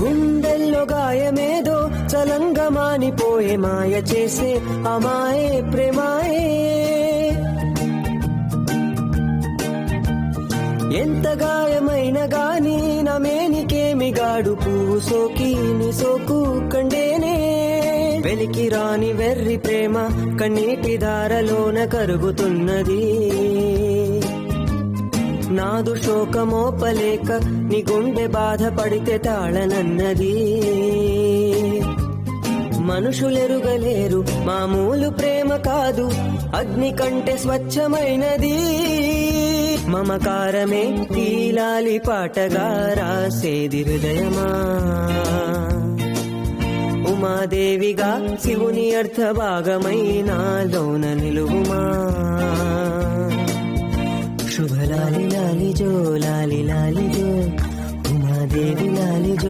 గుండెల్లో గాయమేదో చలంగా మానిపోయే మాయ చేసే అమాయే ప్రేమాయే. ఎంత గాయమైన గాని నా మేనికేమి గాడు పువ్వు సోకి నీ సోకు కండేనే. వెలికి రాని వెర్రి ప్రేమ కన్నీటి దారలోన కరుగుతున్నది. నాదు శోకమోపలేక నీ గుండె బాధపడితే తాళనన్నది. మనుషులెరుగలేరు మామూలు ప్రేమ కాదు, అగ్ని కంటే స్వచ్ఛమైనది. మమకారమే తీలాలి పాటగా రాసేది హృదయమా. ఉమాదేవిగా శివుని అర్థ భాగమైనాలోన నిలువుమా. శుభలాలి లాలి జో లాలి లాలి జో ఉమాదేవి లాలి జో.